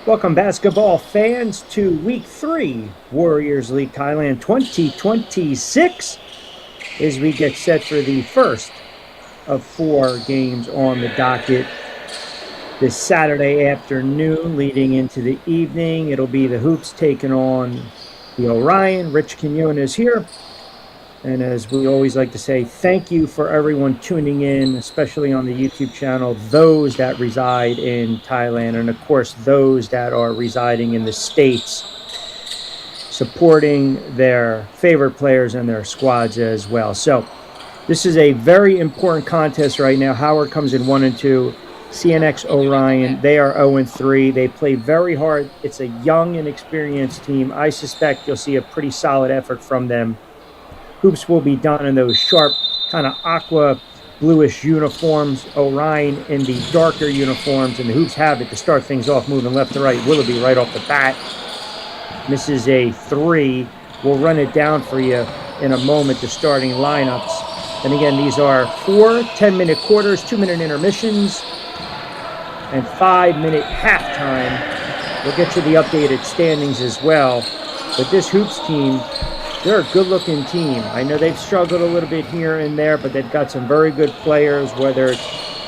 Welcome, basketball fans, to Week 3, Warriors League Thailand 2026, as we get set for the first of 4 games on the docket this Saturday afternoon leading into the evening. It'll be the Hoops taking on the Orion. Rich Quignon is here. And as we always like to say, thank you for everyone tuning in, especially on the YouTube channel, those that reside in Thailand, and of course, those that are residing in the States. supporting their favorite players and their squads as well. So this is a very important contest right now. Howard comes in 1-2. Cnx Orion, they are 0-3. They play very hard. It's a young and experienced team. I suspect you'll see a pretty solid effort from them. Hoops will be done in those sharp, kind of aqua bluish uniforms. Orion in the darker uniforms, and the Hoops have it to start things off, moving left to right. Willoughby right off the bat. Misses a 3. We'll run it down for you in a moment, the starting lineups. And again, these are 4 10-minute quarters, 2-minute intermissions, and 5-minute halftime. We'll get you the updated standings as well. But this Hoops team, they're a good-looking team. I know they've struggled a little bit here and there, but they've got some very good players, whether it's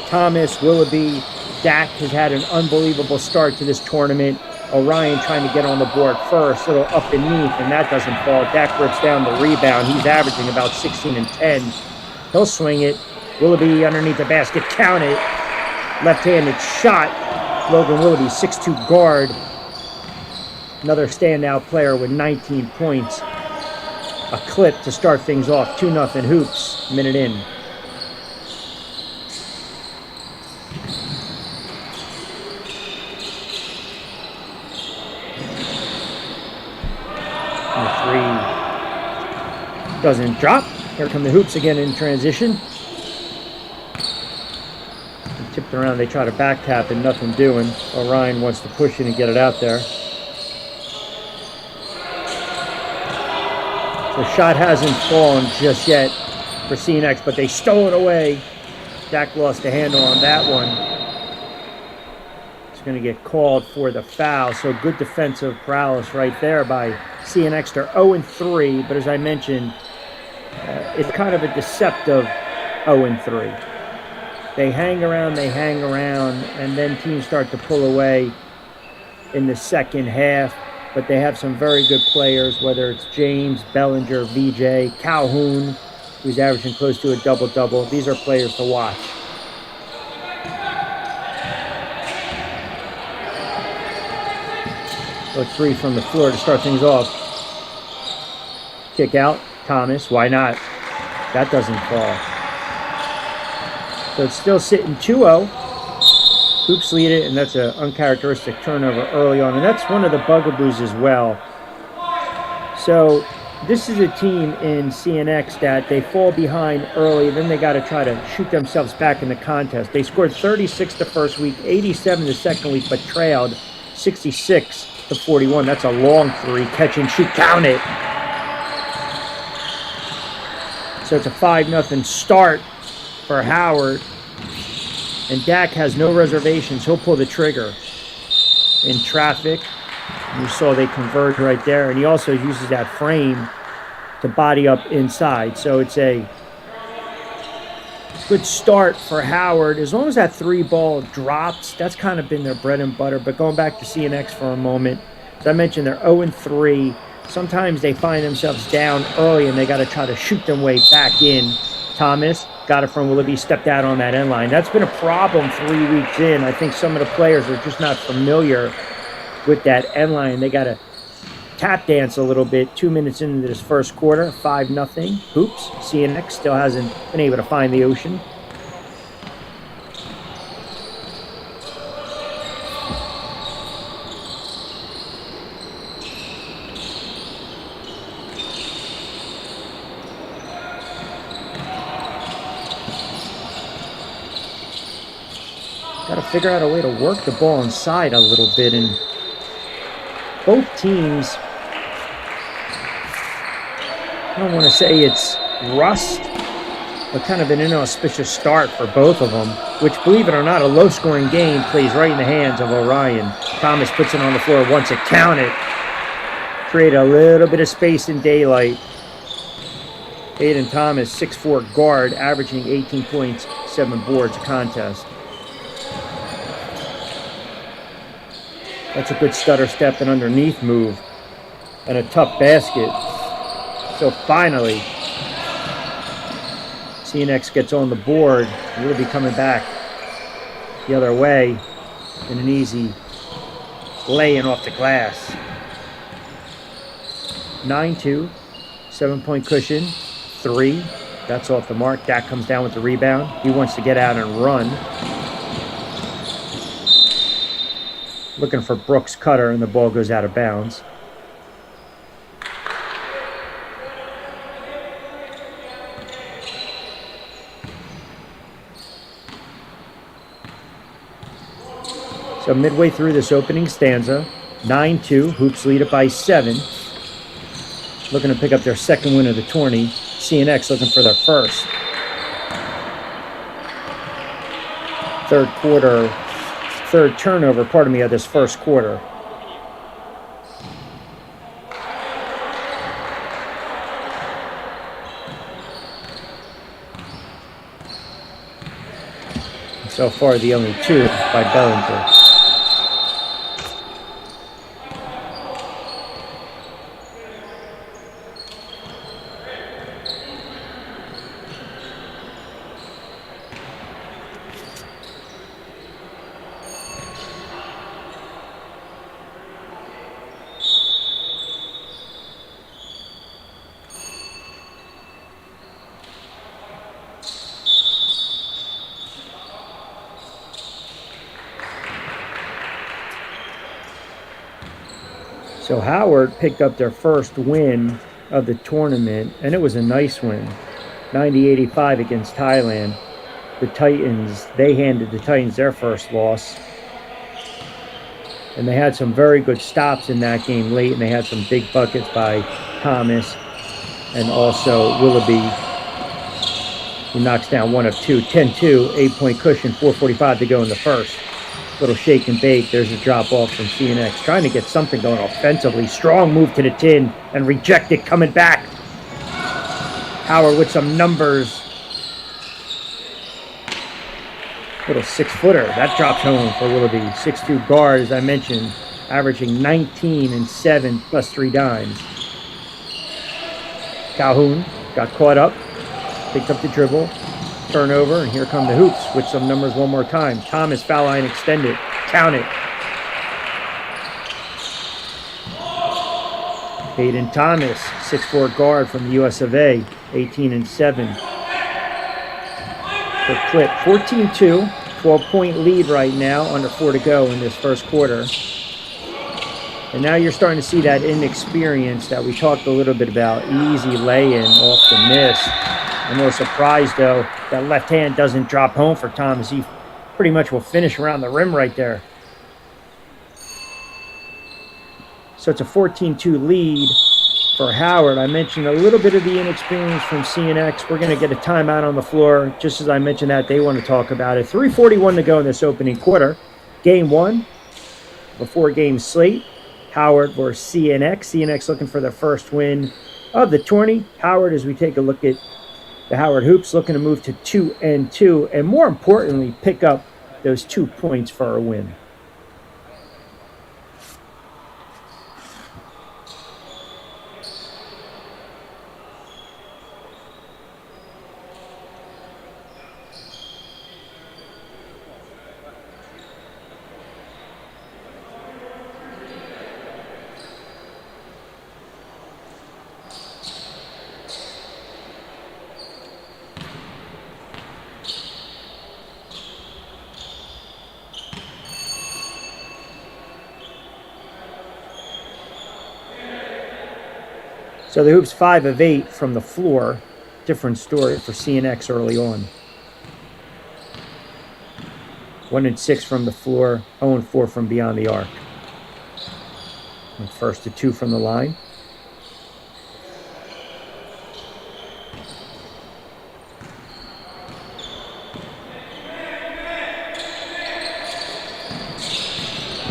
Thomas, Willoughby. Dak has had an unbelievable start to this tournament. Orion trying to get on the board first, a little up beneath, and that doesn't fall. Dak rips down the rebound. He's averaging about 16 and 10. He'll swing it. Willoughby underneath the basket, count it. Left-handed shot. Logan Willoughby, 6'2" guard. Another standout player with 19 points. A clip to start things off. 2-0 Hoops. Minute in. And the 3 doesn't drop. Here come the Hoops again in transition. Tipped around, they try to back tap and nothing doing. Orion wants to push it and get it out there. The shot hasn't fallen just yet for Cnx, but they stole it away. Dak lost the handle on that one. It's going to get called for the foul. So good defensive prowess right there by Cnx. They're 0-3, but as I mentioned, it's kind of a deceptive 0-3. They hang around, and then teams start to pull away in the second half. But they have some very good players, whether it's James, Bellinger, VJ, Calhoun, who's averaging close to a double-double. These are players to watch. So 3 from the floor to start things off. Kick out, Thomas, why not? That doesn't fall. So it's still sitting 2-0. Hoops lead it, and that's an uncharacteristic turnover early on. And that's one of the bugaboos as well. So this is a team in Cnx that they fall behind early, then they got to try to shoot themselves back in the contest. They scored 36 the first week, 87 the second week, but trailed 66-41. That's a long 3. Catch and shoot, count it. So it's a 5-0 start for Howard. And Dak has no reservations. He'll pull the trigger in traffic. You saw they converge right there. And he also uses that frame to body up inside. So it's a good start for Howard. As long as that 3 ball drops, that's kind of been their bread and butter. But going back to Cnx for a moment, as I mentioned, they're 0-3. Sometimes they find themselves down early and they got to try to shoot their way back in. Thomas got it from Willoughby, stepped out on that end line. That's been a problem 3 weeks in. I think some of the players are just not familiar with that end line. They got to tap dance a little bit. 2 minutes into this first quarter, 5-0. Hoops. Cnx still hasn't been able to find the ocean. Got to figure out a way to work the ball inside a little bit. And both teams, I don't want to say it's rust, but kind of an inauspicious start for both of them, which, believe it or not, a low-scoring game plays right in the hands of Orion. Thomas puts it on the floor, wants it, count it. Create a little bit of space in daylight. Aiden Thomas, 6'4" guard, averaging 18 points, 7 boards a contest. That's a good stutter step and underneath move and a tough basket. So finally, Cnx gets on the board. We'll be coming back the other way in an easy lay-in off the glass. 9-2. 7-point cushion. 3. That's off the mark. Dak comes down with the rebound. He wants to get out and run. Looking for Brooks' cutter, and the ball goes out of bounds. So midway through this opening stanza, 9-2, Hoops lead it by 7. Looking to pick up their second win of the tourney. Cnx looking for their first. Third turnover, of this first quarter. So far, the only 2 by Bellinger. So Howard picked up their first win of the tournament, and it was a nice win. 90-85 against Thailand. They handed the Titans their first loss. And they had some very good stops in that game late, and they had some big buckets by Thomas and also Willoughby, who knocks down 1 of 2. 10-2, 8-point cushion, 4:45 to go in the first. Little shake and bake. There's a drop off from Cnx. Trying to get something going offensively. Strong move to the tin and reject it. Coming back. Howard with some numbers. Little 6-footer. That drops home for Willoughby. 6'2" guard, as I mentioned, averaging 19 and 7 plus 3 dimes. Calhoun got caught up. Picked up the dribble. Turnover, and here come the Hoops with some numbers one more time. Thomas, foul line extended. Count it. Hayden Thomas, 6'4" guard from the US of A, 18 and 7. For clip, 14-2, 12-point lead right now, under 4 to go in this first quarter. And now you're starting to see that inexperience that we talked a little bit about. Easy lay-in off the miss. I'm a little surprised, though, that left hand doesn't drop home for Thomas. He pretty much will finish around the rim right there. So it's a 14-2 lead for Howard. I mentioned a little bit of the inexperience from Cnx. We're going to get a timeout on the floor. Just as I mentioned that, they want to talk about it. 3:41 to go in this opening quarter. Game 1, before game slate. Howard versus Cnx. Cnx looking for their first win of the tourney. Howard, as we take a look at the Howard Hoops, looking to move to 2-2, and more importantly, pick up those 2 points for a win. So the Hoops 5 of 8 from the floor. Different story for Cnx early on. 1 and 6 from the floor, 0 and 4 from beyond the arc. And 1st to 2 from the line.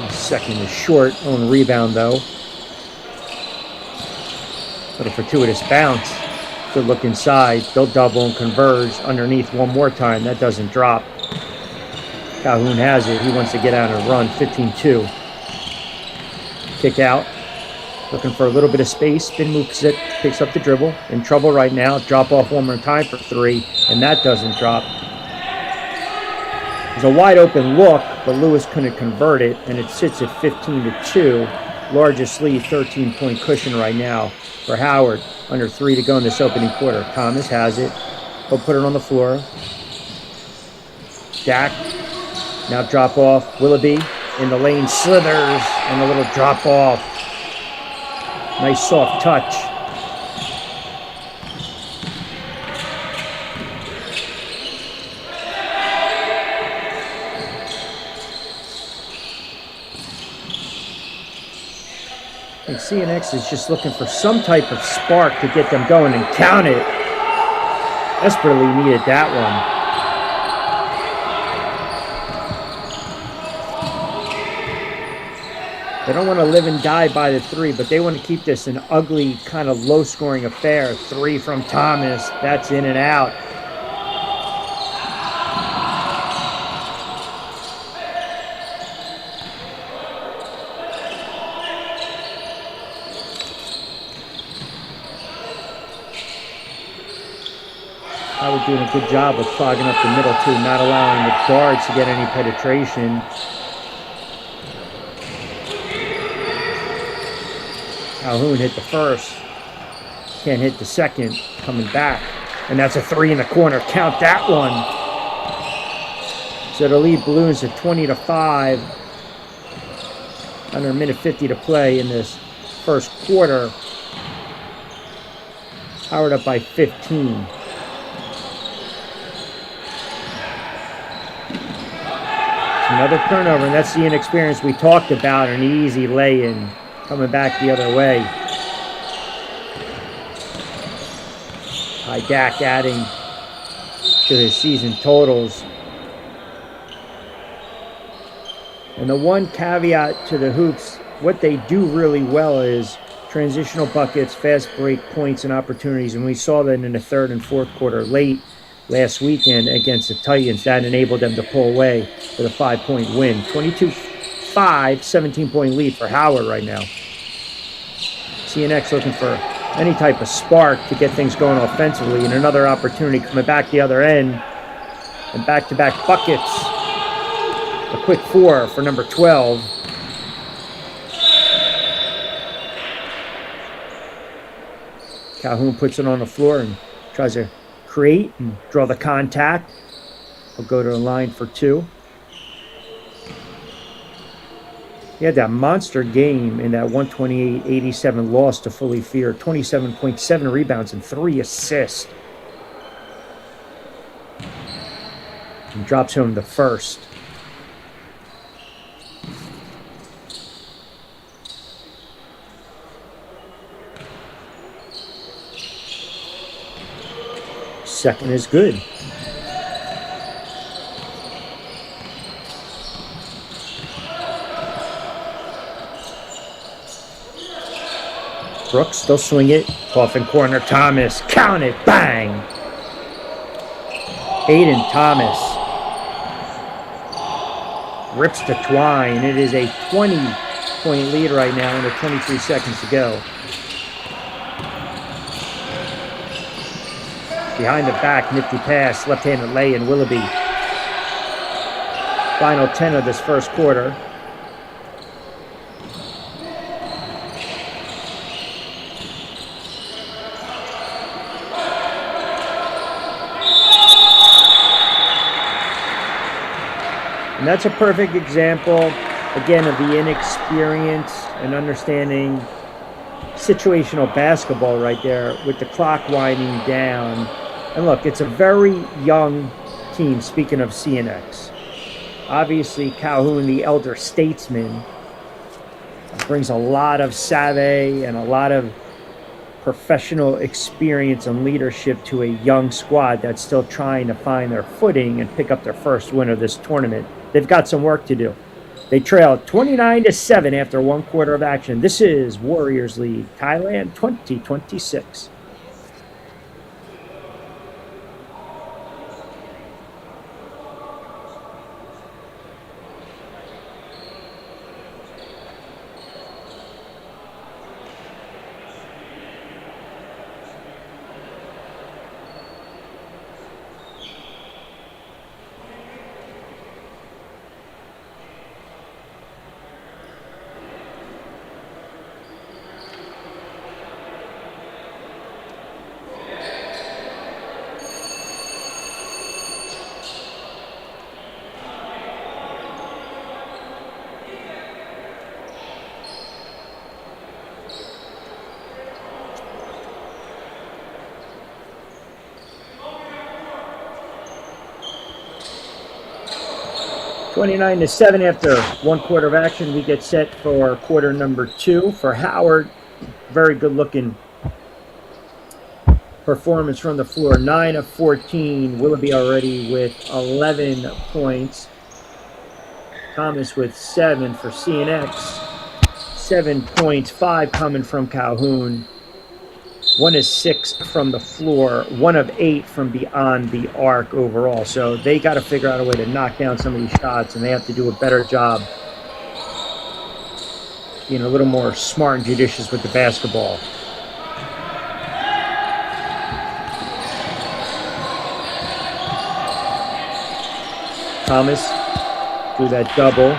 Second is short on rebound, though. Little fortuitous bounce. Good look inside. They'll double and converge underneath one more time. That doesn't drop. Calhoun has it. He wants to get out and run. 15-2. Kick out. Looking for a little bit of space. Spin move, picks up the dribble. In trouble right now. Drop off one more time for 3. And that doesn't drop. There's a wide open look, but Lewis couldn't convert it. And it sits at 15-2. largest lead, 13-point cushion right now for Howard. Under 3 to go in this opening quarter. Thomas has it. He'll put it on the floor. Dak, now drop off. Willoughby in the lane, slithers, and a little drop off. Nice soft touch. And Cnx is just looking for some type of spark to get them going, and count it. Desperately needed that one. They don't want to live and die by the 3, but they want to keep this an ugly, kind of low-scoring affair. 3 from Thomas. That's in and out. Howard doing a good job of clogging up the middle, too, not allowing the guards to get any penetration. Calhoun hit the first, can't hit the second, coming back, and that's a 3 in the corner. Count that one. So the lead balloons to 20-5. Under a minute 50 to play in this first quarter. Howard up by 15. Another turnover, and that's the inexperience we talked about. An easy lay-in. Coming back the other way. Dak adding to his season totals. And the one caveat to the hoops, what they do really well is transitional buckets, fast break points, and opportunities. And we saw that in the third and fourth quarter late last weekend against the Titans. That enabled them to pull away with a 5-point win. 22-5, 17-point lead for Howard right now. Cnx looking for any type of spark to get things going offensively, and another opportunity coming back the other end, and back-to-back buckets. A quick 4 for number 12. Calhoun puts it on the floor and tries to create and draw the contact. He'll go to the line for 2. He had that monster game in that 128-87 loss to Fully Fear. 27.7 rebounds and 3 assists. And drops home the first. Second is good. Brooks, they'll swing it. Off in corner, Thomas. Count it. Bang. Aiden Thomas rips to Twine. It is a 20-point lead right now under 23 seconds to go. Behind the back, nifty pass. Left-handed lay-in, Willoughby. Final 10 of this first quarter. And that's a perfect example, again, of the inexperience and understanding situational basketball right there with the clock winding down. And look, it's a very young team, speaking of Cnx. Obviously, Calhoun, the elder statesman, brings a lot of savvy and a lot of professional experience and leadership to a young squad that's still trying to find their footing and pick up their first win of this tournament. They've got some work to do. They trailed 29-7 after one quarter of action. This is Warriors League, Thailand 2026. 29-7 after 1 quarter of action. We get set for quarter number 2. For Howard, very good looking performance from the floor. 9 of 14. Willoughby already with 11 points. Thomas with 7 for Cnx. 7 points, 5 coming from Calhoun. 1 is 6 from the floor, 1 of 8 from beyond the arc overall. So they got to figure out a way to knock down some of these shots, and they have to do a better job being a little more smart and judicious with the basketball. Thomas do that double.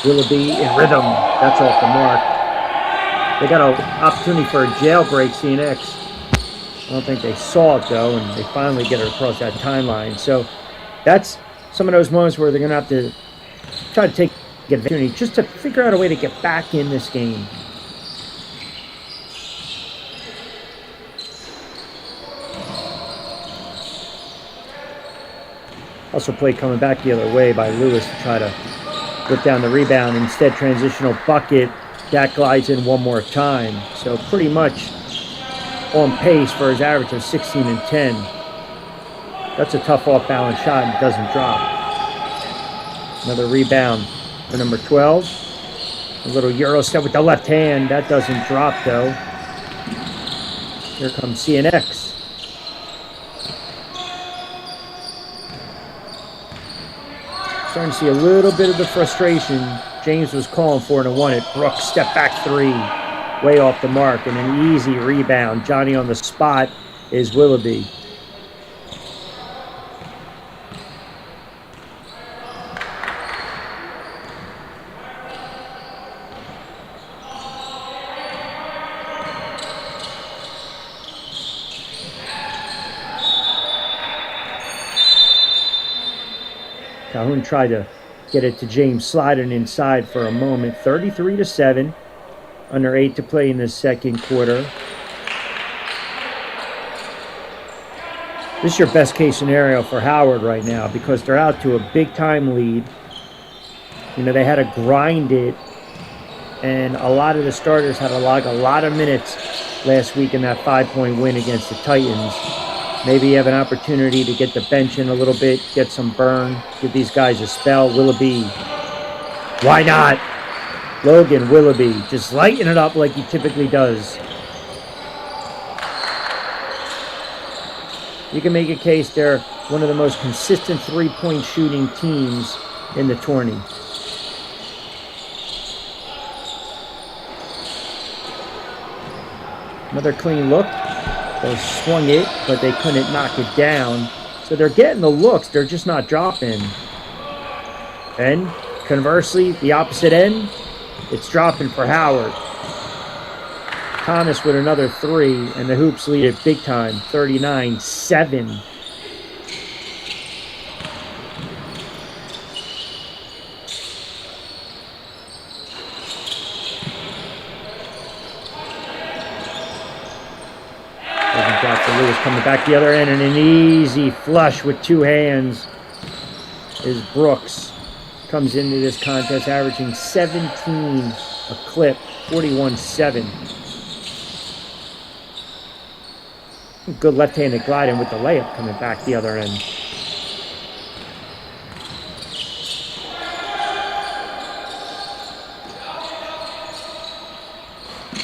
Willoughby in rhythm. That's off the mark. They got an opportunity for a jailbreak, Cnx. I don't think they saw it, though, and they finally get it across that timeline. So that's some of those moments where they're going to have to try to get an opportunity just to figure out a way to get back in this game. Also play coming back the other way by Lewis to try to whip down the rebound. Instead, transitional bucket. That glides in one more time. So pretty much on pace for his average of 16 and 10. That's a tough off-balance shot and doesn't drop. Another rebound for number 12. A little Euro step with the left hand. That doesn't drop, though. Here comes Cnx. Starting to see a little bit of the frustration James was calling for and won it. Brooks step back 3, way off the mark, and an easy rebound. Johnny on the spot is Willoughby. Calhoun tried to get it to James sliding inside for a moment. 33-7. Under 8 to play in the second quarter. This is your best case scenario for Howard right now because they're out to a big time lead. You know, they had to grind it, and a lot of the starters had to log a lot of minutes last week in that 5-point win against the Titans. Maybe you have an opportunity to get the bench in a little bit, get some burn, give these guys a spell. Willoughby, why not? Logan Willoughby, just lighting it up like he typically does. You can make a case they're one of the most consistent three-point shooting teams in the tourney. Another clean look. They swung it, but they couldn't knock it down. So they're getting the looks, they're just not dropping. And conversely, the opposite end, it's dropping for Howard. Thomas with another 3, and the Hoops lead it big time, 39-7. Lewis coming back the other end, and an easy flush with 2 hands is Brooks. Comes into this contest averaging 17 a clip, 41-7. Good left-handed gliding with the layup coming back the other end.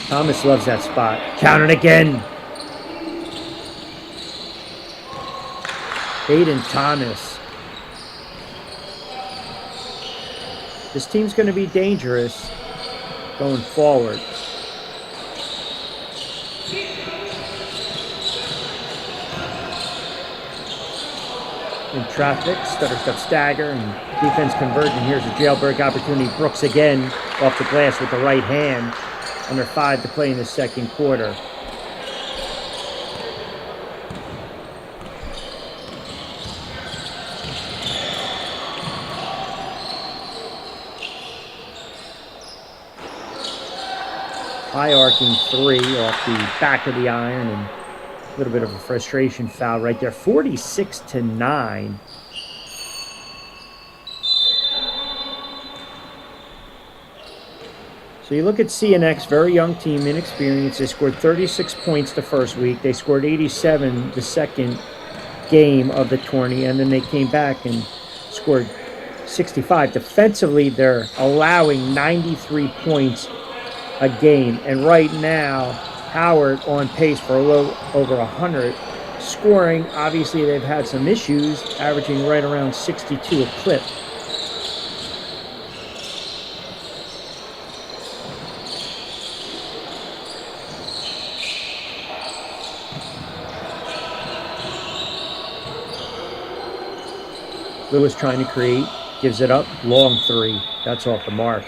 Thomas loves that spot. Count it again. Aiden Thomas. This team's going to be dangerous going forward. In traffic, stutter step stagger, and defense conversion. Here's a jailbreak opportunity. Brooks again off the glass with the right hand. Under 5 to play in the second quarter. High arcing 3 off the back of the iron, and a little bit of a frustration foul right there. 46-9. So you look at Cnx, very young team, inexperienced. They scored 36 points the first week. They scored 87 the second game of the tourney, and then they came back and scored 65. Defensively, they're allowing 93 points a game, and right now Howard on pace for a little over 100. Scoring, obviously they've had some issues, averaging right around 62 a clip. Lewis trying to create, gives it up, long three. That's off the mark.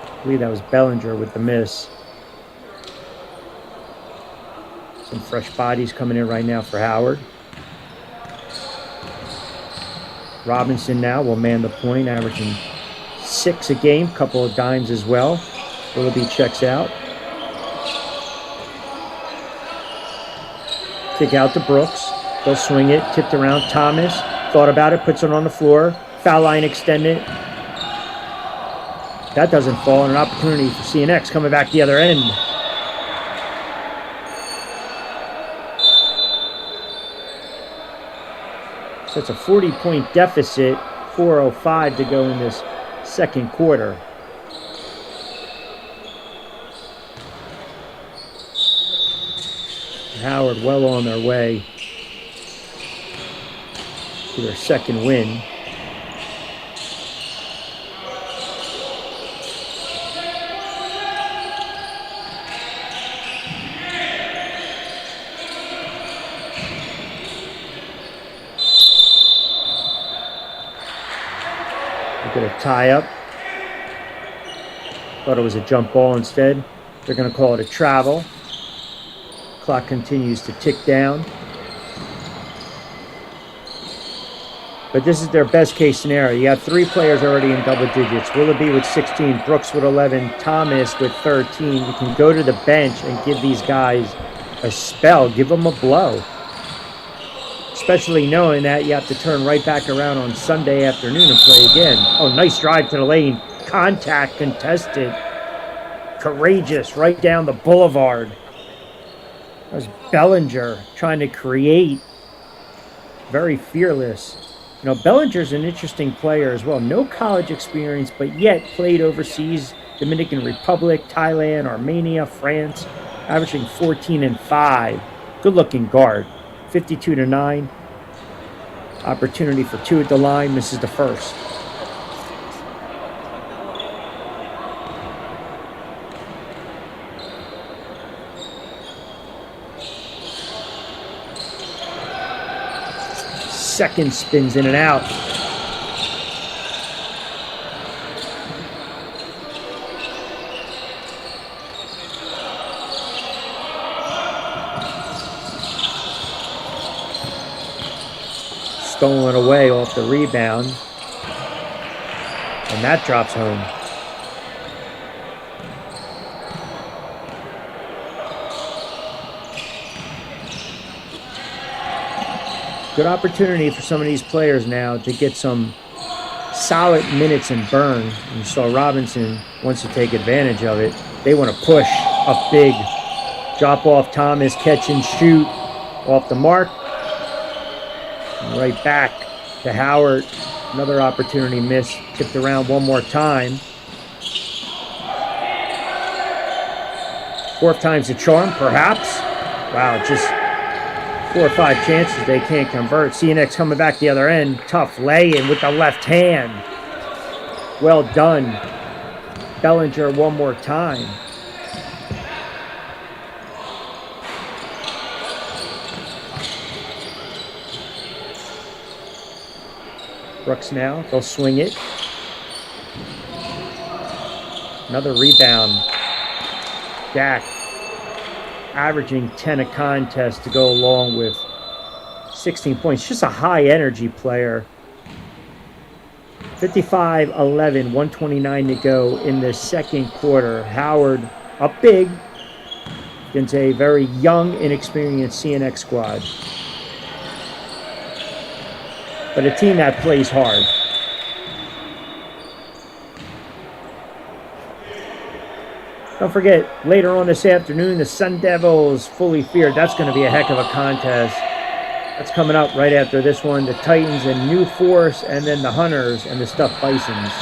I believe that was Bellinger with the miss. Some fresh bodies coming in right now for Howard. Robinson now will man the point, averaging 6 a game, couple of dimes as well. Willoughby checks out. Kick out to Brooks. They'll swing it. Tipped around. Thomas thought about it. Puts it on the floor. Foul line extended. That doesn't fall. And an opportunity for Cnx coming back the other end. So it's a 40-point deficit. 4:05 to go in this second quarter. Howard well on their way to their second win. Look at a tie-up. Thought it was a jump ball instead. They're going to call it a travel. Clock continues to tick down. But this is their best case scenario. You have 3 players already in double digits. Willoughby with 16, Brooks with 11, Thomas with 13. You can go to the bench and give these guys a spell. Give them a blow. Especially knowing that you have to turn right back around on Sunday afternoon and play again. Oh, nice drive to the lane. Contact contested. Courageous right down the boulevard. That was Bellinger trying to create. Very fearless. You know, Bellinger's an interesting player as well. No college experience, but yet played overseas. Dominican Republic, Thailand, Armenia, France. Averaging 14 and 5. Good-looking guard. 52-9. Opportunity for 2 at the line. Misses the first. Second spins in and out. Stolen away off the rebound. And that drops home. Good opportunity for some of these players now to get some solid minutes and burn. You saw Robinson wants to take advantage of it. They want to push up big. Drop off Thomas, catch and shoot off the mark. And right back to Howard. Another opportunity missed. Tipped around one more time. 4th time's the charm, perhaps. Wow, just 4 or 5 chances they can't convert. Cnx coming back the other end. Tough lay-in with the left hand. Well done. Bellinger one more time. Brooks now. They'll swing it. Another rebound. Dak averaging 10 a contest to go along with 16 points. Just a high-energy player. 55-11, 129 to go in the second quarter. Howard up big against a very young, inexperienced Cnx squad. But a team that plays hard. Don't forget, later on this afternoon, the Sun Devils, Fully Feared. That's going to be a heck of a contest. That's coming up right after this one. The Titans and New Force, and then the Hunters and the Stuffed Bisons.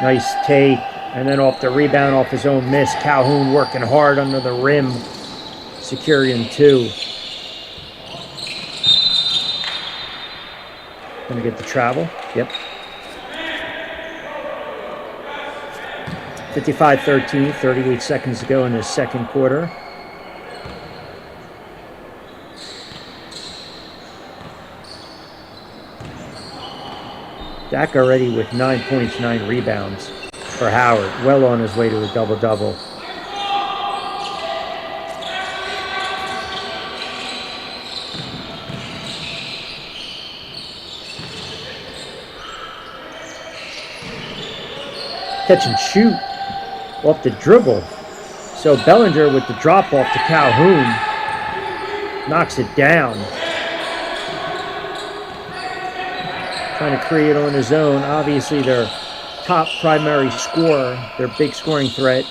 Nice take. And then off the rebound, off his own miss, Calhoun working hard under the rim. Securing 2. Gonna get the travel. Yep. 55-13, 38 seconds to go in the second quarter. Dak already with 9 points, 9 rebounds for Howard. Well on his way to a double-double. Catch and shoot off the dribble. So Bellinger with the drop off to Calhoun knocks it down. Trying to create on his own. Obviously their top primary scorer, their big scoring threat.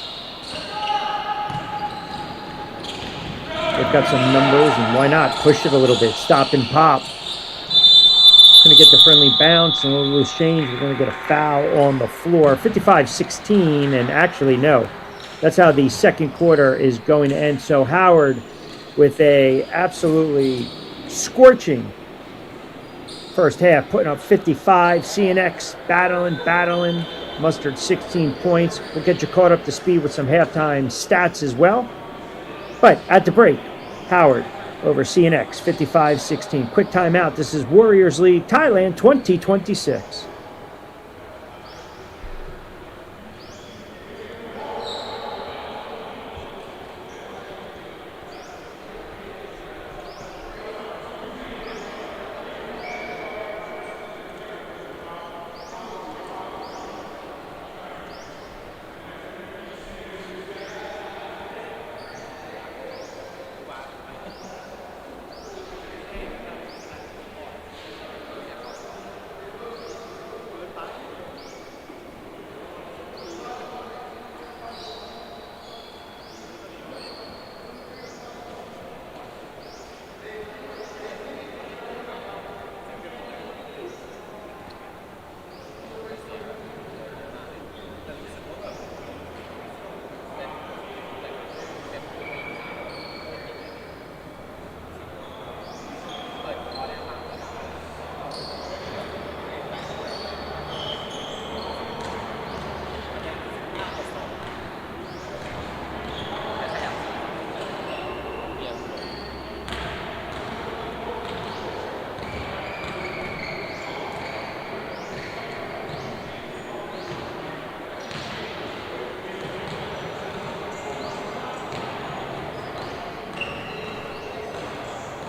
They've got some numbers, and why not push it a little bit, stop and pop. Going to get the friendly bounce and a little loose change. We're going to get a foul on the floor. 55-16, and actually, no. That's how the second quarter is going to end. So Howard with a absolutely scorching first half, putting up 55. Cnx battling. Mustered 16 points. We'll get you caught up to speed with some halftime stats as well. But at the break, Howard over Cnx, 55-16. Quick timeout. This is Warriors League Thailand 2026.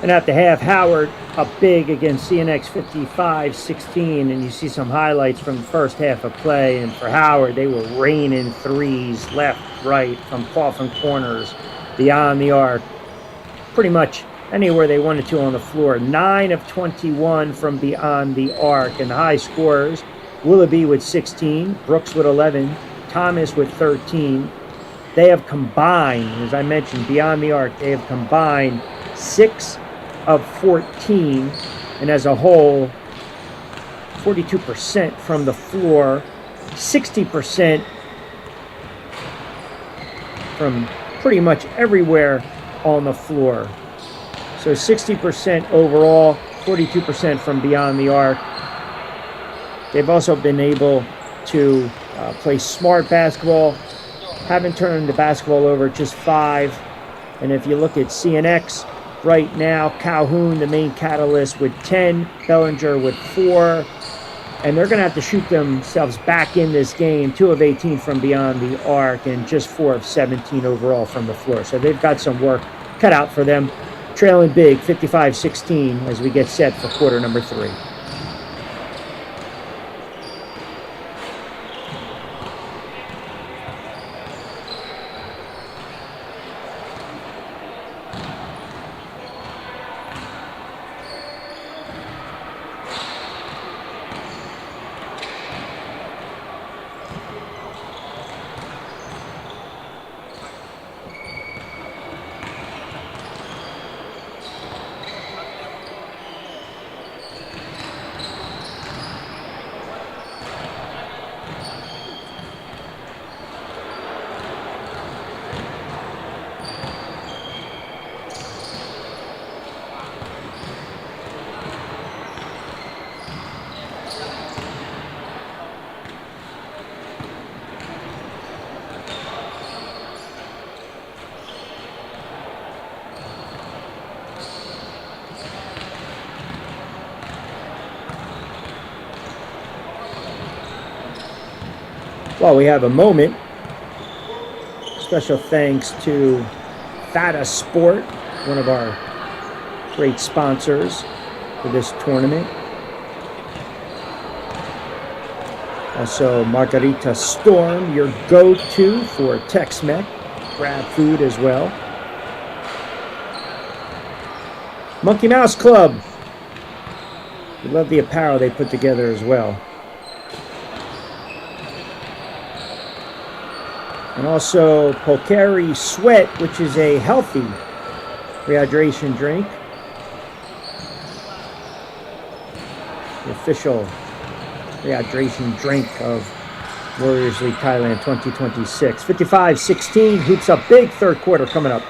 And at the half, Howard up big against Cnx 55-16, and you see some highlights from the first half of play. And for Howard, they were raining threes left, right, from coffin corners, beyond the arc, pretty much anywhere they wanted to on the floor. 9 of 21 from beyond the arc, and the high scorers, Willoughby with 16, Brooks with 11, Thomas with 13. They have combined, as I mentioned, beyond the arc, they have combined 6 of 14, and as a whole, 42% from the floor, 60% from pretty much everywhere on the floor. So 60% overall, 42% from beyond the arc. They've also been able to play smart basketball, haven't turned the basketball over, just 5. And if you look at Cnx, right now, Calhoun, the main catalyst, with 10, Bellinger with 4, and they're going to have to shoot themselves back in this game. 2 of 18 from beyond the arc, and just 4 of 17 overall from the floor. So they've got some work cut out for them. Trailing big, 55-16, as we get set for quarter number 3. While we have a moment, special thanks to Fata Sport, one of our great sponsors for this tournament. Also, Margarita Storm, your go-to for Tex-Mex. Grab food as well. Monkey Mouse Club. We love the apparel they put together as well. And also Pocari Sweat, which is a healthy rehydration drink. The official rehydration drink of Warriors League Thailand 2026. 55-16, hoops up big, third quarter coming up.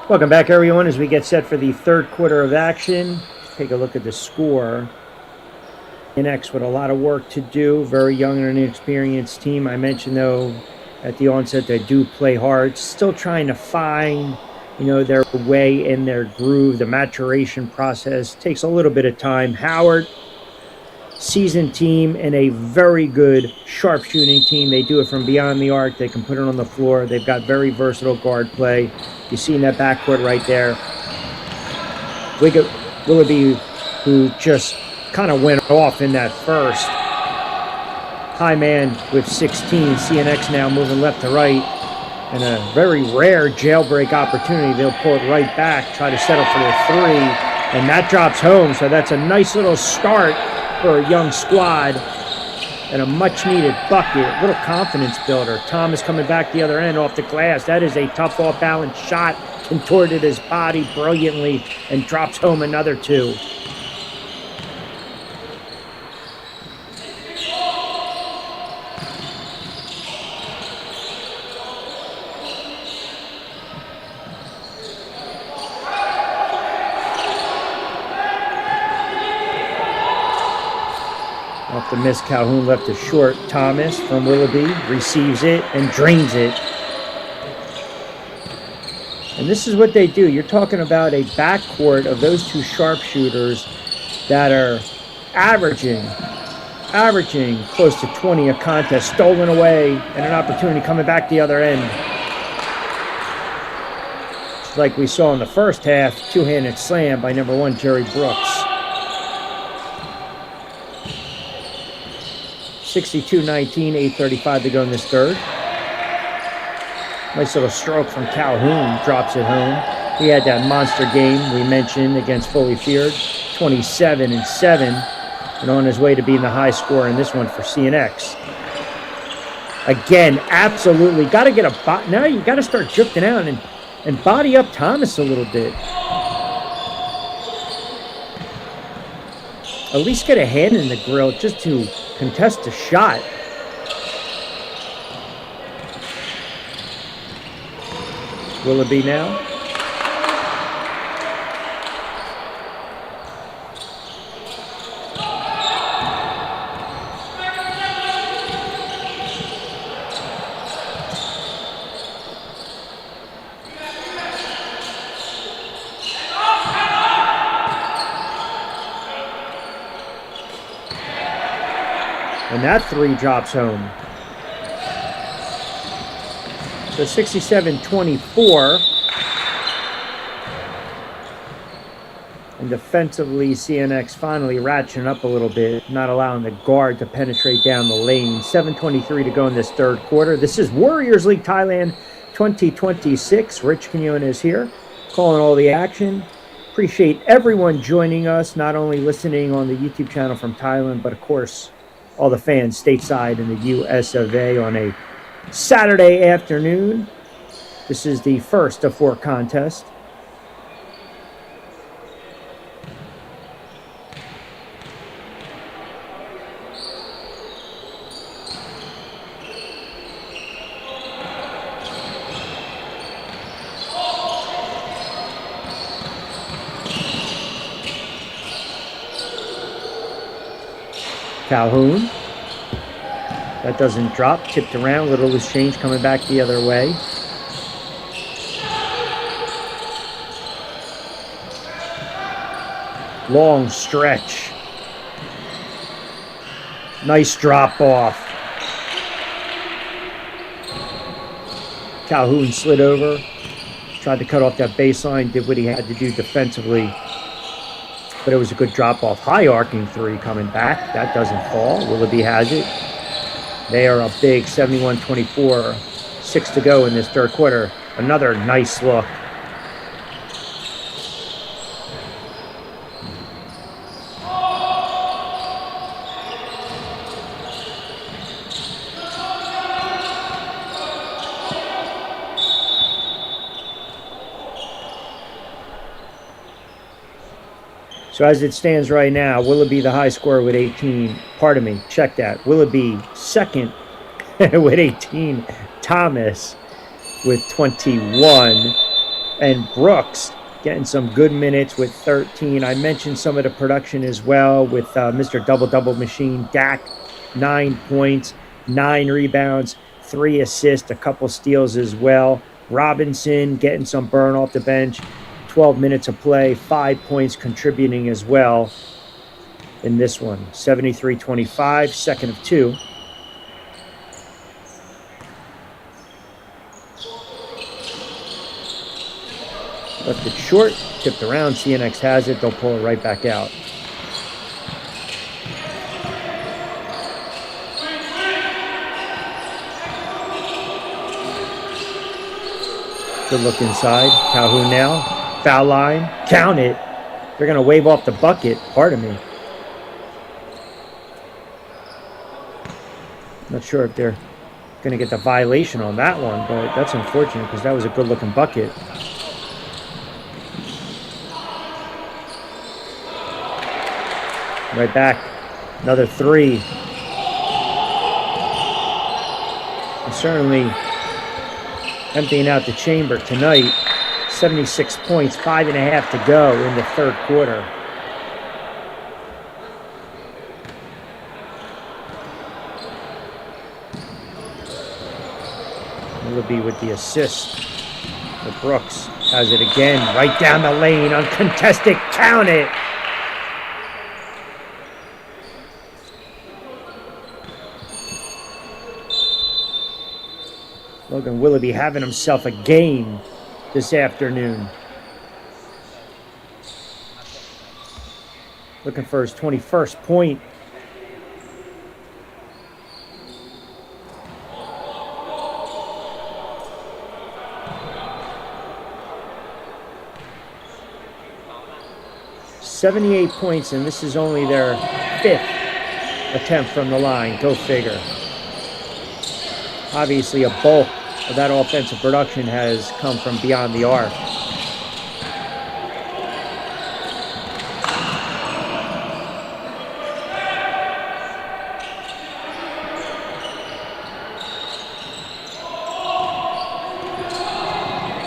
Welcome back, everyone, as we get set for the third quarter of action. Let's take a look at the score. Cnx with a lot of work to do. Very young and inexperienced team. I mentioned, though, at the onset, they do play hard. Still trying to find, their way in their groove. The maturation process takes a little bit of time. Howard, seasoned team and a very good sharpshooting team. They do it from beyond the arc. They can put it on the floor. They've got very versatile guard play. You see in that backcourt right there. Willoughby, who just kind of went off in that first. High man with 16. Cnx now moving left to right. And a very rare jailbreak opportunity. They'll pull it right back, try to settle for their three. And that drops home. So that's a nice little start for a young squad. And a much-needed bucket. Little confidence builder. Thomas coming back the other end off the glass. That is a tough off-balance shot. Contorted his body brilliantly and drops home another two. Off the miss, Calhoun left it short. Thomas from Willoughby receives it and drains it. And this is what they do. You're talking about a backcourt of those two sharpshooters that are averaging close to 20 a contest, stolen away, and an opportunity coming back the other end. Just like we saw in the first half, two-handed slam by number 1, Jerry Brooks. 62-19, 8:35 to go in this third. Nice little stroke from Calhoun, drops it home. He had that monster game we mentioned against Foley Field, 27-7, and on his way to being the high scorer in this one for CNX. Again, absolutely, got to get a bot. Now you got to start drifting out and body up Thomas a little bit. At least get a hand in the grill just to contest a shot. Willoughby now. And that three drops home. So 67-24. And defensively, CNX finally ratcheting up a little bit, not allowing the guard to penetrate down the lane. 7:23 to go in this third quarter. This is Warriors League Thailand 2026. Rich Quinones is here, calling all the action. Appreciate everyone joining us, not only listening on the YouTube channel from Thailand, but of course, all the fans stateside in the US of A on a Saturday afternoon. This is the first of 4 contests. Calhoun. That doesn't drop. Tipped around. Little loose change coming back the other way. Long stretch. Nice drop off. Calhoun slid over. Tried to cut off that baseline. Did what he had to do defensively. But it was a good drop-off. High arcing three coming back. That doesn't fall. Willoughby has it. They are up big, 71-24. 6 to go in this third quarter. Another nice look. So as it stands right now, Willoughby the high scorer with 18. Pardon me, check that. Willoughby second with 18. Thomas with 21. And Brooks getting some good minutes with 13. I mentioned some of the production as well with Mr. Double-Double Machine. Dak, 9 points, 9 rebounds, 3 assists, a couple steals as well. Robinson getting some burn off the bench. 12 minutes of play, 5 points contributing as well in this one. 73-25, second of 2. Left it short, tipped around, CNX has it, they'll pull it right back out. Good look inside, Calhoun now. Foul line, count it. They're going to wave off the bucket. Pardon me. Not sure if they're going to get the violation on that one, but that's unfortunate because that was a good-looking bucket. Right back. Another 3. And certainly emptying out the chamber tonight. 76 points, 5.5 to go in the third quarter. Willoughby with the assist. But Brooks has it again, right down the lane, uncontested, count it! Logan Willoughby having himself a game this afternoon. Looking for his 21st point. .78 points, and this is only their 5th attempt from the line. Go figure. Obviously, a bulk of that offensive production has come from beyond the arc.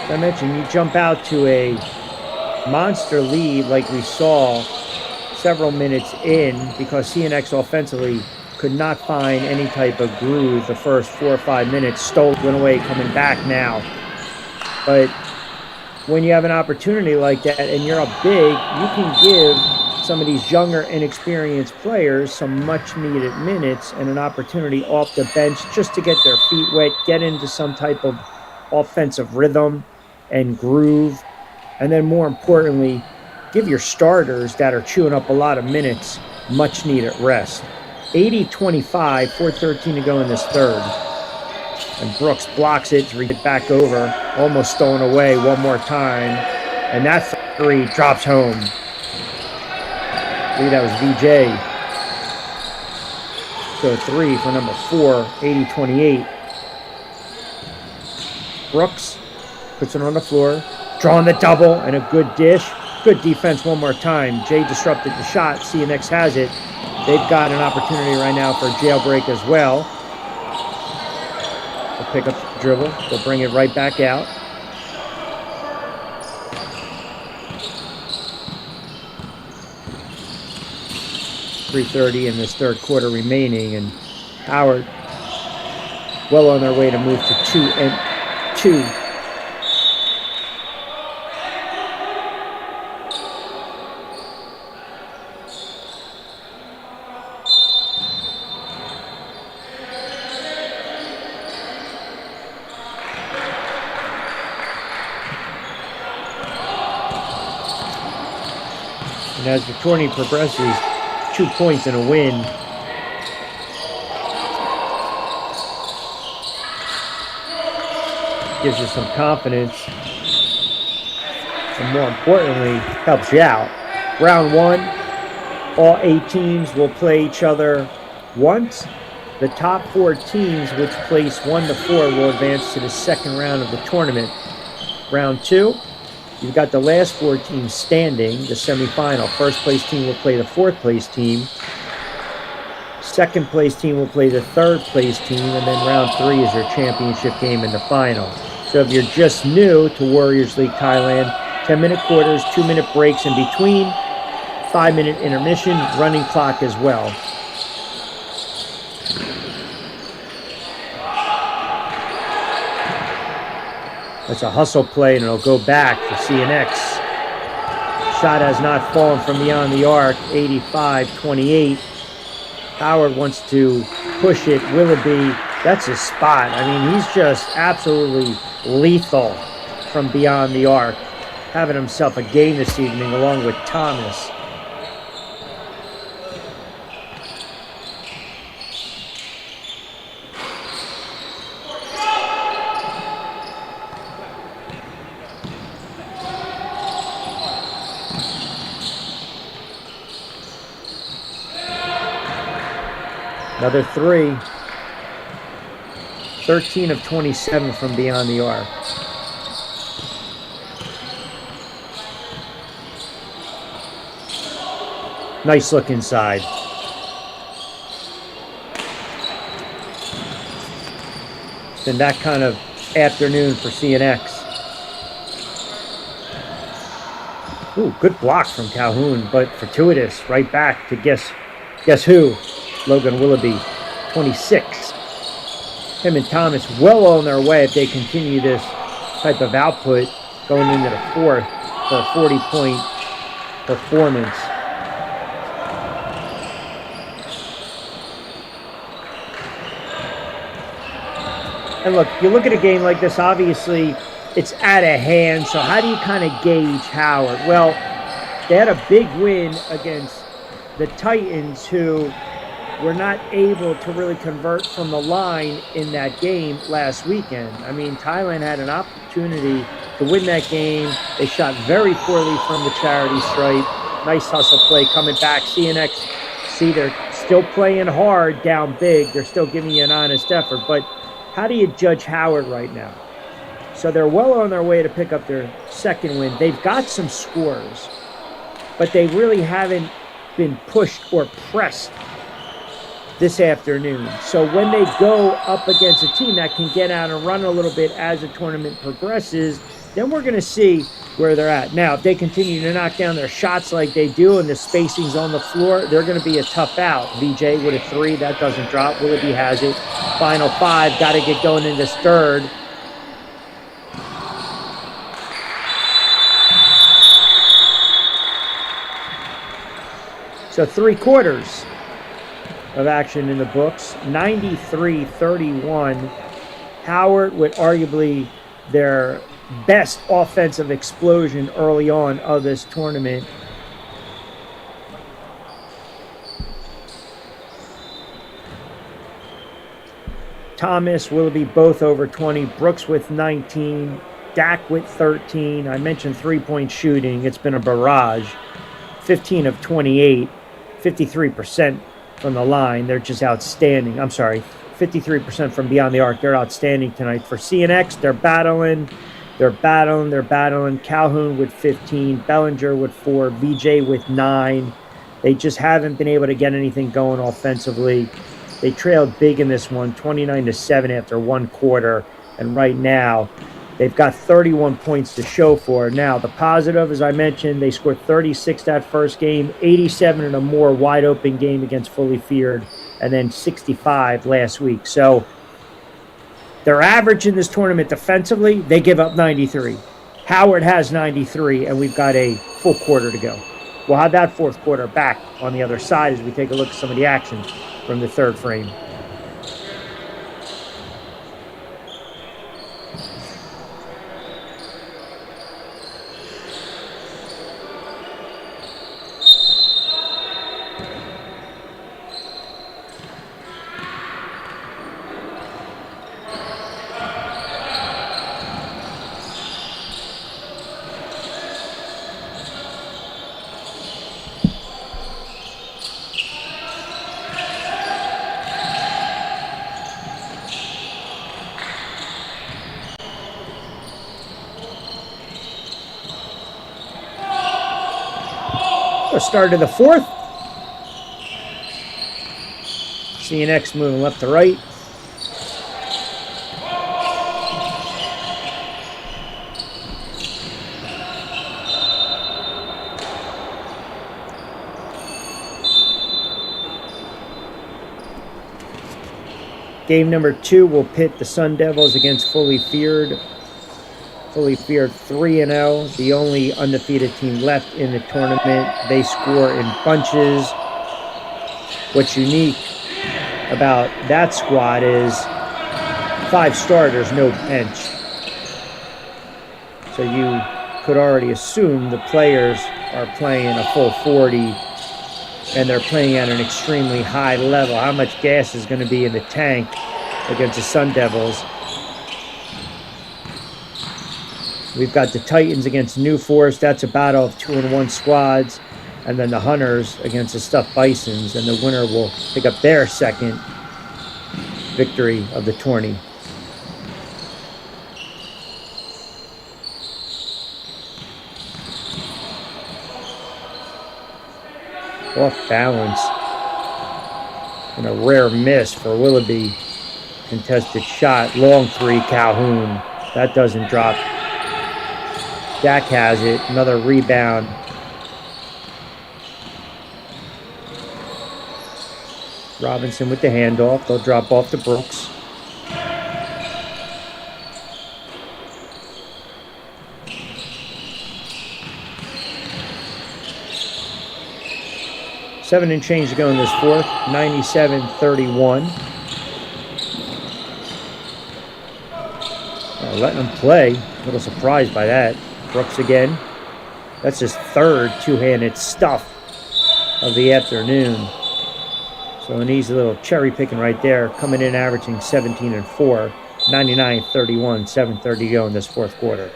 As I mentioned, you jump out to a monster lead like we saw several minutes in because CNX offensively could not find any type of groove the first 4 or 5 minutes. Stole, went away, coming back now. But when you have an opportunity like that and you're up big, you can give some of these younger, inexperienced players some much-needed minutes and an opportunity off the bench just to get their feet wet, get into some type of offensive rhythm and groove. And then more importantly, give your starters that are chewing up a lot of minutes much-needed rest. 80-25, 4:13 to go in this third. And Brooks blocks it to get back over, almost stolen away one more time. And that three drops home. I believe that was VJ. So 3 for number 4, 80-28. Brooks puts it on the floor, drawing the double, and a good dish. Good defense one more time. Jay disrupted the shot. CNX has it. They've got an opportunity right now for a jailbreak as well. They'll pick up the dribble. They'll bring it right back out. .330 in this third quarter remaining, and Howard well on their way to move to 2-2. And as the tourney progresses, 2 points and a win. Gives you some confidence. And more importantly, helps you out. Round 1, all 8 teams will play each other once. The top 4 teams, which place 1 to 4, will advance to the second round of the tournament. Round 2. You've got the last 4 teams standing, the semifinal. First place team will play the 4th place team. Second place team will play the 3rd place team, and then round 3 is your championship game in the final. So if you're just new to Warriors League Thailand, 10-minute quarters, 2-minute breaks in between, 5-minute intermission, running clock as well. That's a hustle play, and it'll go back for CNX. Shot has not fallen from beyond the arc, 85-28. Howard wants to push it. Willoughby, that's his spot. I mean, he's just absolutely lethal from beyond the arc. Having himself a game this evening along with Thomas. Another 3. 13 of 27 from beyond the arc. Nice look inside. It's been that kind of afternoon for CNX. Ooh, good block from Calhoun, but fortuitous. Right back to guess who? Logan Willoughby, 26. him and Thomas well on their way if they continue this type of output going into the fourth for a 40-point performance. And look, you look at a game like this, obviously it's out of hand, so how do you kind of gauge Howard? Well, they had a big win against the Titans, who were not able to really convert from the line in that game last weekend. I mean, Thailand had an opportunity to win that game. They shot very poorly from the charity stripe. Nice hustle play coming back. Cnx, see, they're still playing hard down big. They're still giving you an honest effort. But how do you judge Howard right now? So they're well on their way to pick up their second win. They've got some scores, but they really haven't been pushed or pressed this afternoon. So when they go up against a team that can get out and run a little bit as the tournament progresses, then we're going to see where they're at. Now, if they continue to knock down their shots like they do and the spacing's on the floor, they're going to be a tough out. VJ with a 3, that doesn't drop. Willoughby has it. Final 5, got to get going in this third. So 3 quarters of action in the books. 93-31. Howard with arguably their best offensive explosion early on of this tournament. Thomas, Willoughby both over 20. Brooks with 19. Dak with 13. I mentioned 3-point shooting. It's been a barrage. 15 of 28. 53% from the line. They're just outstanding. I'm sorry, 53% from beyond the arc. They're outstanding tonight. For CNX, they're battling. Calhoun with 15, Bellinger with 4, VJ with 9. They just haven't been able to get anything going offensively. They trailed big in this one, 29-7 after 1 quarter. And right now, they've got 31 points to show for. Now, the positive, as I mentioned, they scored 36 that first game, 87 in a more wide-open game against Fully Feared, and then 65 last week. So their average in this tournament defensively, they give up 93. Howard has 93, and we've got a full quarter to go. We'll have that fourth quarter back on the other side as we take a look at some of the action from the third frame. Start of the fourth. Cnx moving left to right. Game number 2 will pit the Sun Devils against Fully Feared. Fully Feared 3-0, the only undefeated team left in the tournament. They score in bunches. What's unique about that squad is 5 starters, no bench. So you could already assume the players are playing a full 40 and they're playing at an extremely high level. How much gas is going to be in the tank against the Sun Devils? We've got the Titans against New Force. That's a battle of 2-1 squads. And then the Hunters against the Stuffed Bisons. And the winner will pick up their second victory of the tourney. Off balance. And a rare miss for Willoughby. Contested shot. Long 3, Calhoun. That doesn't drop. Dak has it. Another rebound. Robinson with the handoff. They'll drop off to Brooks. 7 and change to go in this fourth. 97-31. Letting him play. A little surprised by that. Brooks again. That's his third two-handed stuff of the afternoon. So an easy little cherry picking right there. Coming in averaging 17 and 4. 99-31. 7:30 to go in this fourth quarter.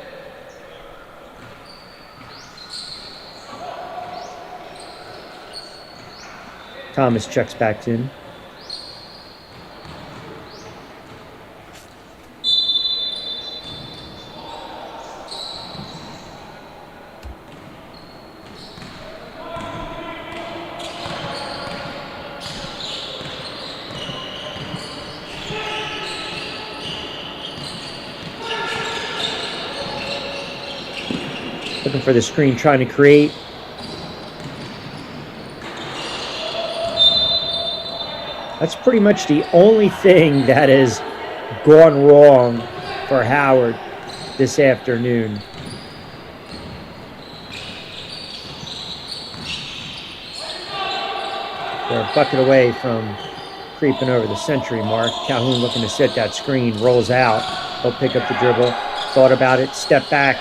Thomas checks back in. Looking for the screen, trying to create. That's pretty much the only thing that has gone wrong for Howard this afternoon. They're a bucket away from creeping over the century mark. Calhoun looking to set that screen, rolls out. He'll pick up the dribble. Thought about it, step back.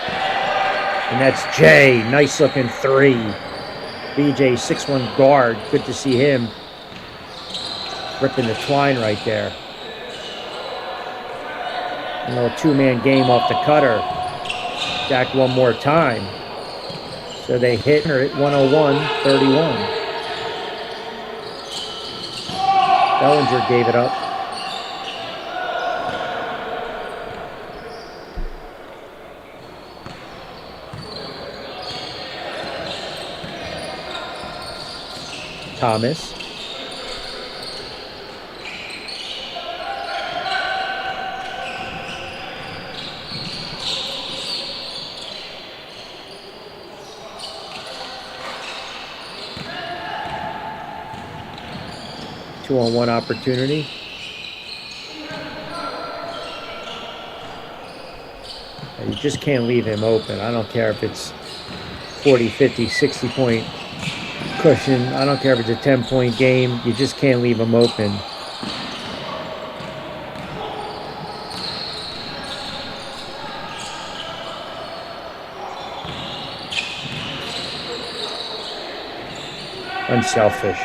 And that's Jay. Nice looking three. BJ, 6'1" guard. Good to see him ripping the twine right there. A little two-man game off the cutter. Jack one more time. So they hit her at 101-31. Bellinger gave it up. Thomas. Two-on-one opportunity. You just can't leave him open. I don't care if it's 40, 50, 60-point cushion. I don't care if it's a 10-point game. You just can't leave him open. Unselfish.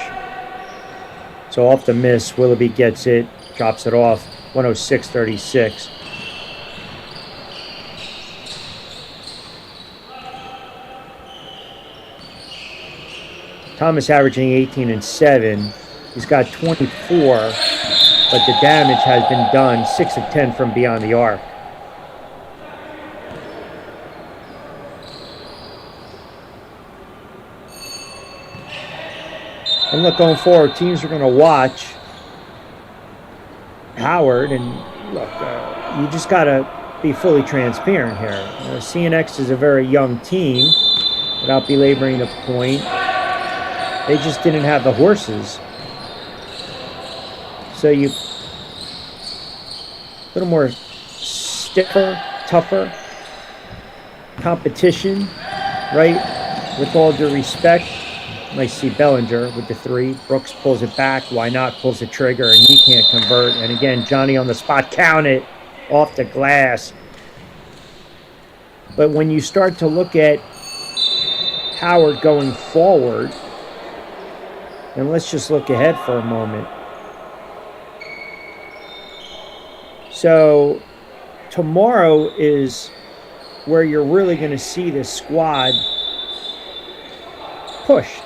So off the miss, Willoughby gets it, drops it off. 106-36. Thomas averaging 18 and 7. He's got 24, but the damage has been done. 6 of 10 from beyond the arc. And look, going forward, teams are going to watch Howard, and look, you just got to be fully transparent here. Cnx is a very young team, without belaboring the point. They just didn't have the horses. So you, a little more stiffer, tougher competition, right? With all due respect. Nice to see Bellinger with the three. Brooks pulls it back. Why not? Pulls the trigger, and he can't convert. And again, Johnny on the spot. Count it. Off the glass. But when you start to look at Howard going forward, and let's just look ahead for a moment. So tomorrow is where you're really going to see this squad pushed,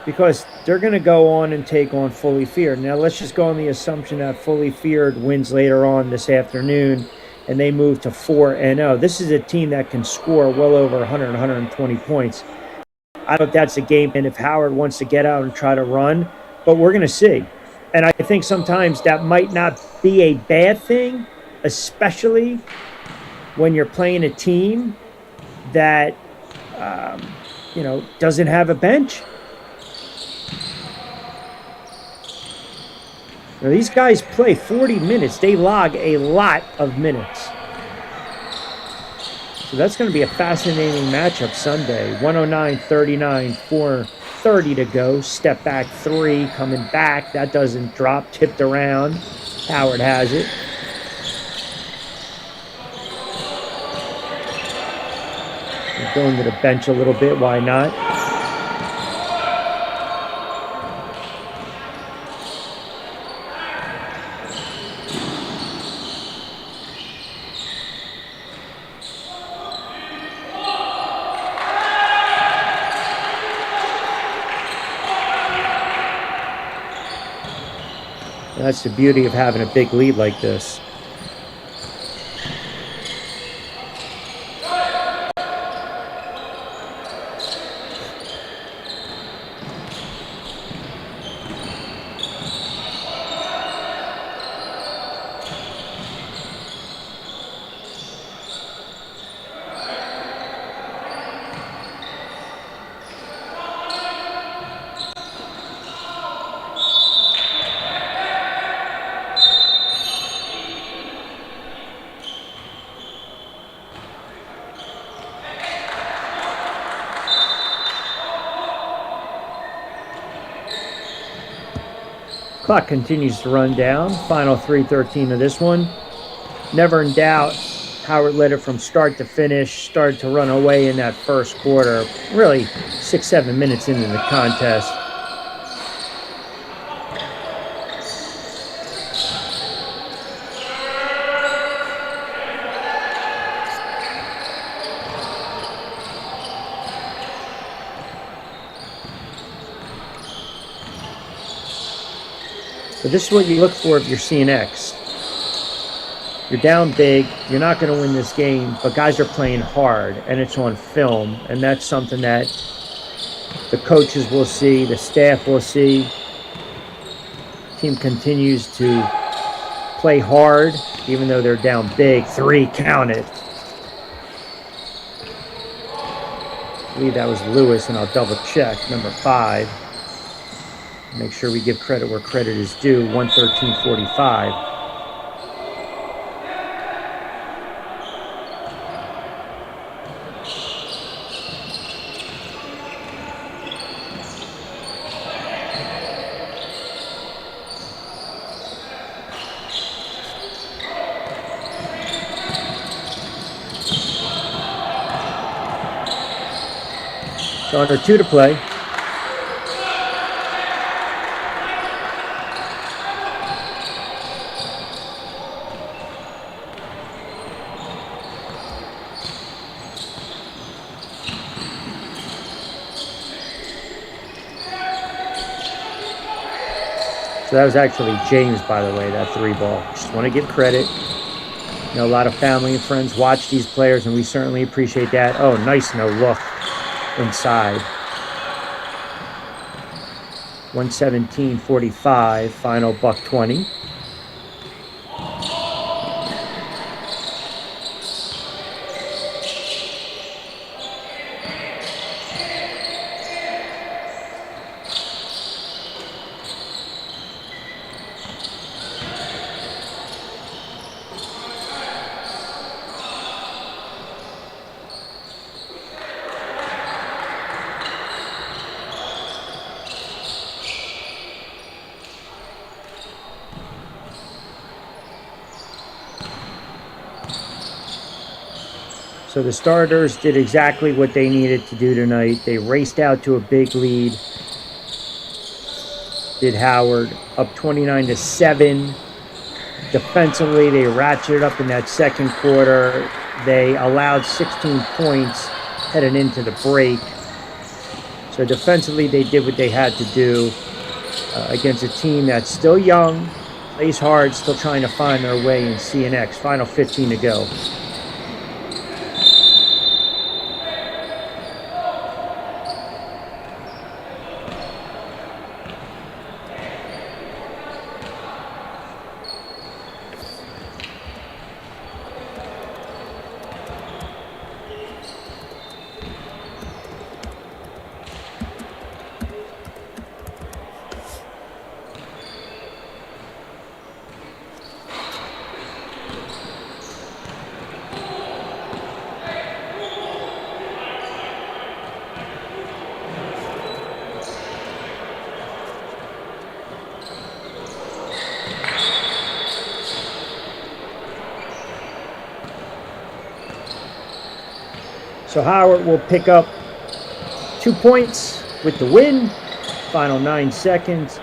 because they're going to go on and take on Fully Feared. Now, let's just go on the assumption that Fully Feared wins later on this afternoon and they move to 4-0. This is a team that can score well over 100, 120 points. I don't know if that's a game, and if Howard wants to get out and try to run, but we're going to see. And I think sometimes that might not be a bad thing, especially when you're playing a team that, doesn't have a bench. Now, these guys play 40 minutes. They log a lot of minutes. So that's going to be a fascinating matchup Sunday. 109-39 for 1:30 to go. Step back 3, coming back. That doesn't drop. Tipped around. Howard has it. We're going to the bench a little bit. Why not? That's the beauty of having a big lead like this. Clock continues to run down. Final 3:13 of this one. Never in doubt, Howard led it from start to finish. Started to run away in that first quarter. Really 6-7 minutes into the contest. So this is what you look for if you're Cnx. You're down big, you're not going to win this game, but guys are playing hard, and it's on film, and that's something that the coaches will see, the staff will see. Team continues to play hard, even though they're down big. 3, count it. I believe that was Lewis, and I'll double check. Number 5. Make sure we give credit where credit is due. 113.45. So under 2 to play. So that was actually James, by the way, that 3 ball. Just want to give credit. You know, a lot of family and friends watch these players, and we certainly appreciate that. Oh, nice no look inside. 117.45, final $1.20. So the starters did exactly what they needed to do tonight. They raced out to a big lead. Did Howard, up 29-7. Defensively, they ratcheted up in that second quarter. They allowed 16 points heading into the break. So defensively, they did what they had to do against a team that's still young, plays hard, still trying to find their way in Cnx. Final 15 to go. So Howard will pick up 2 points with the win. Final 9 seconds.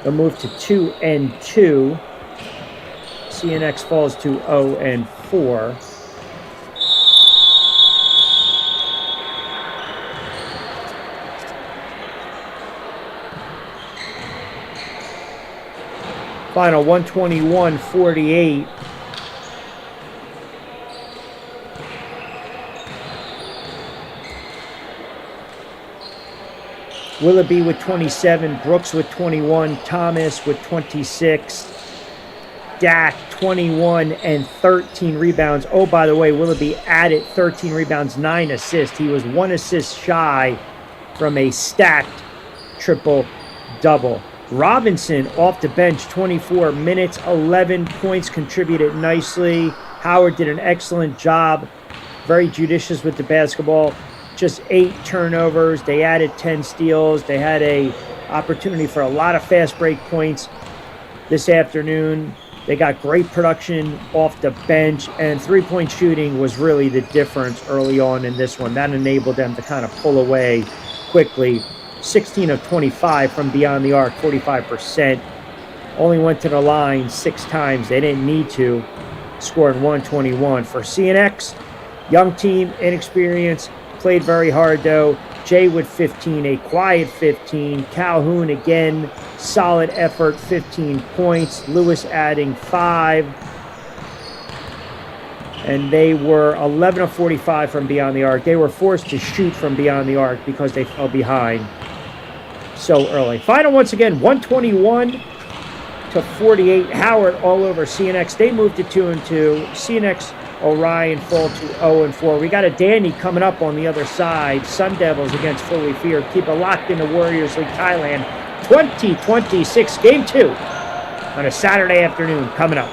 They'll move to 2-2. Cnx falls to 0-4. Final 121-48. Willoughby with 27, Brooks with 21, Thomas with 26, Dak 21 and 13 rebounds. Oh, by the way, Willoughby added 13 rebounds, 9 assists. He was 1 assist shy from a stacked triple-double. Robinson off the bench, 24 minutes, 11 points, contributed nicely. Howard did an excellent job, very judicious with the basketball. Just 8 turnovers. They added 10 steals. They had a opportunity for a lot of fast break points this afternoon. They got great production off the bench, and three-point shooting was really the difference early on in this one. That enabled them to kind of pull away quickly. 16 of 25 from beyond the arc, 45%. Only went to the line 6 times. They didn't need to. Scored 121. For CNX, young team, inexperienced, played very hard though. Jay with 15, a quiet 15. Calhoun again, solid effort, 15 points. Lewis adding 5. And they were 11 of 45 from beyond the arc. They were forced to shoot from beyond the arc because they fell behind so early. Final once again, 121-48. Howard all over CNX. They moved to 2-2. CNX Orion fall to 0-4. We got a Danny coming up on the other side. Sun Devils against Fully Feared. Keep it locked in the Warriors League Thailand 2026 Game 2 on a Saturday afternoon coming up.